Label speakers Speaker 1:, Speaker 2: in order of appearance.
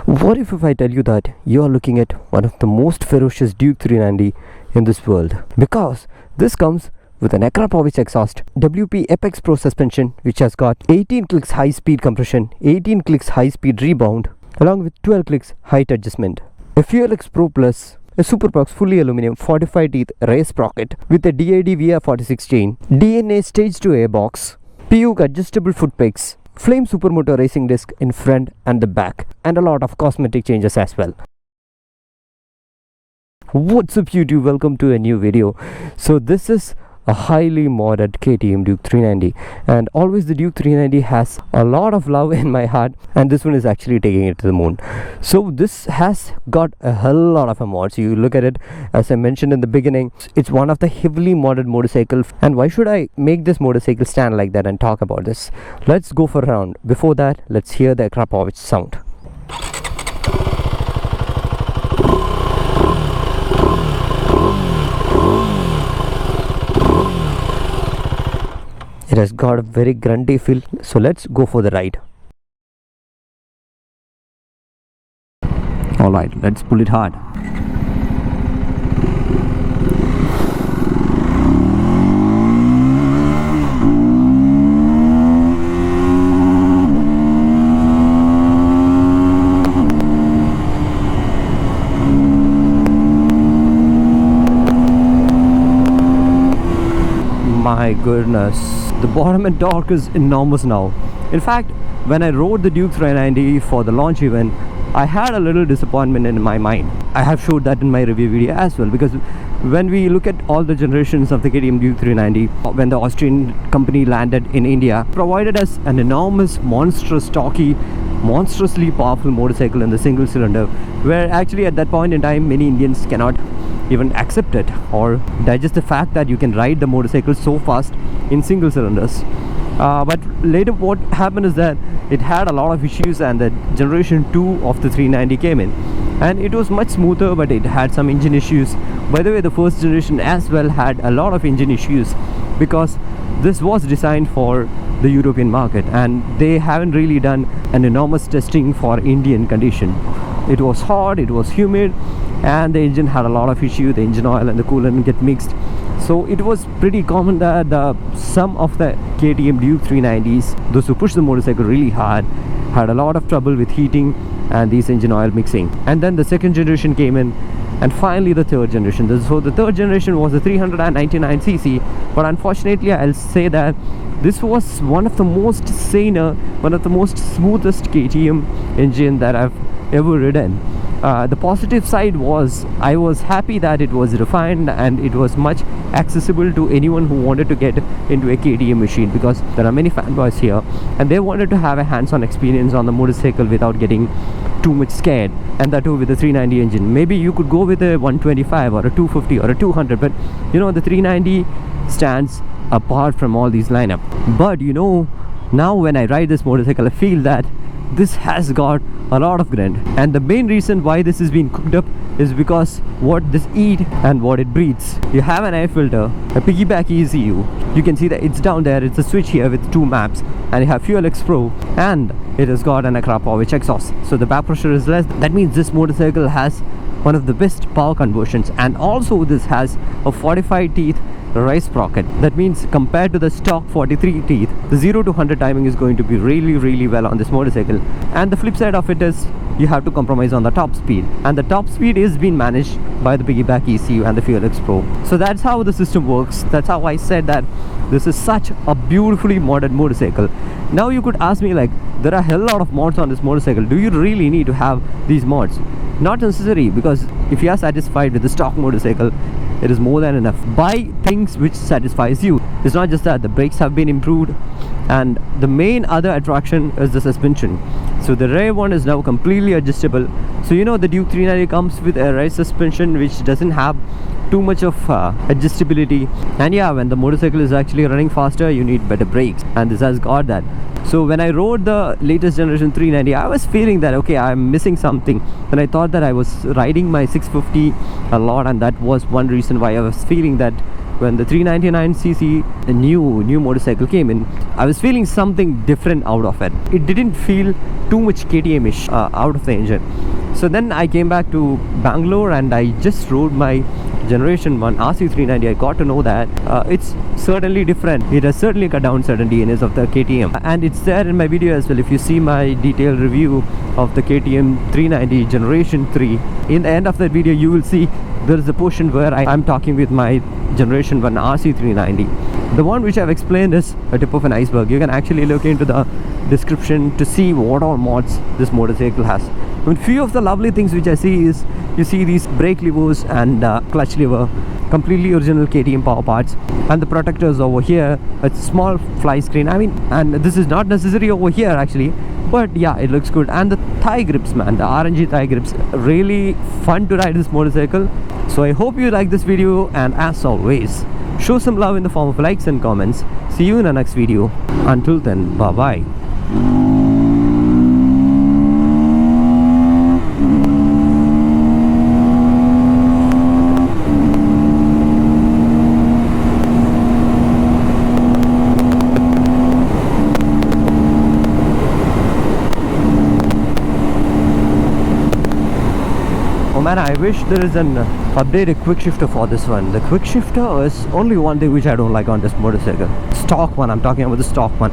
Speaker 1: What if I tell you that you are looking at one of the most ferocious Duke 390 in this world? Because this comes with an akrapovic exhaust, WP Apex Pro suspension which has got 18 clicks high speed compression, 18 clicks high speed rebound along with 12 clicks height adjustment, a PUIG Pro Plus, a Superprox fully aluminium 45 teeth race sprocket with a DID VR46 chain, DNA stage 2 airbox, PUIG adjustable footpegs, Flame Supermoto Racing Disc in front and the back, and a lot of cosmetic changes as well. What's up YouTube, welcome to a new video. So this is a highly modded KTM Duke 390, and always the Duke 390 has a lot of love in my heart, and this one is actually taking it to the moon. So this has got a hell lot of mods. You look at it, as I mentioned in the beginning, it's one of the heavily modded motorcycles. And why should I make this motorcycle stand like that and talk about this? Let's go for a round. Before that, let's hear the akrapovic sound. It has got a very grunty feel, so let's go for the ride. Alright, let's pull it hard. My goodness, the bottom end torque is enormous now. In fact, when I rode the Duke 390 for the launch event, I had a little disappointment in my mind. I have showed that in my review video as well, because when we look at all the generations of the KTM Duke 390, when the Austrian company landed in India, provided us an enormous, monstrous, stocky, monstrously powerful motorcycle in the single cylinder, where actually at that point in time many Indians cannot even accept it or digest the fact that you can ride the motorcycle so fast in single cylinders. But later what happened is that it had a lot of issues, and the generation 2 of the 390 came in, and it was much smoother, but it had some engine issues. By the way, the first generation as well had a lot of engine issues, because this was designed for the European market and they haven't really done an enormous testing for Indian condition. It was hot, it was humid, and the engine had a lot of issue. The engine oil and the coolant get mixed, so it was pretty common that some of the KTM Duke 390s, those who pushed the motorcycle really hard, had a lot of trouble with heating and these engine oil mixing. And then the second generation came in, and finally the third generation. So the third generation was the 399cc, but unfortunately I'll say that this was one of the most saner, one of the most smoothest KTM engine that I've ever ridden. The positive side was I was happy that it was refined and it was much accessible to anyone who wanted to get into a KTM machine, because there are many fanboys here and they wanted to have a hands-on experience on the motorcycle without getting too much scared, and that too with the 390 engine. Maybe you could go with a 125 or a 250 or a 200, but you know, the 390 stands apart from all these lineup. But you know, now when I ride this motorcycle, I feel that this has got a lot of grunt, and the main reason why this is being cooked up is because what this eat and what it breathes. You have an air filter, a piggyback ECU, you can see that it's down there, it's a switch here with 2 maps, and you have PUIG Pro, and it has got an akrapovic exhaust, so the back pressure is less. That means this motorcycle has one of the best power conversions, and also this has a 45 teeth race sprocket. That means compared to the stock 43 teeth, the 0 to 100 timing is going to be really well on this motorcycle. And the flip side of it is you have to compromise on the top speed, and the top speed is being managed by the piggyback ECU and the PUIG Pro. So that's how the system works. That's how I said that this is such a beautifully modded motorcycle. Now you could ask me, like, there are a hell lot of mods on this motorcycle, do you really need to have these mods? Not necessary, because if you are satisfied with the stock motorcycle, it is more than enough. Buy things which satisfies you. It's not just that, the brakes have been improved, and the main other attraction is the suspension. So the rear one is now completely adjustable. So you know, the Duke 390 comes with a rear suspension which doesn't have too much of adjustability, and yeah, when the motorcycle is actually running faster, you need better brakes, and this has got that. So when I rode the latest generation 390, I was feeling that okay, I'm missing something, and I thought that I was riding my 650 a lot, and that was one reason why I was feeling that when the 399cc new motorcycle came in, I was feeling something different out of it. It didn't feel too much KTM-ish out of the engine. So then I came back to Bangalore and I just rode my Generation 1 RC390. I got to know that it's certainly different. It has certainly cut down certain DNAs of the KTM, and it's there in my video as well. If you see my detailed review of the KTM 390 Generation 3, in the end of that video you will see there is a portion where I'm talking with my Generation 1 RC390. The one which I've explained is a tip of an iceberg. You can actually look into the description to see what all mods this motorcycle has. I mean, few of the lovely things which I see is, you see these brake levers and clutch lever, completely original KTM power parts, and the protectors over here, a small fly screen. I mean, and this is not necessary over here actually, but yeah, it looks good. And the thigh grips, man, the RNG thigh grips, really fun to ride this motorcycle. So I hope you like this video, and as always, show some love in the form of likes and comments. See you in the next video. Until then, bye bye. Man, I wish there is an updated quick shifter for this one. The quick shifter is only one thing which I don't like on this motorcycle. Stock one, I'm talking about the stock one.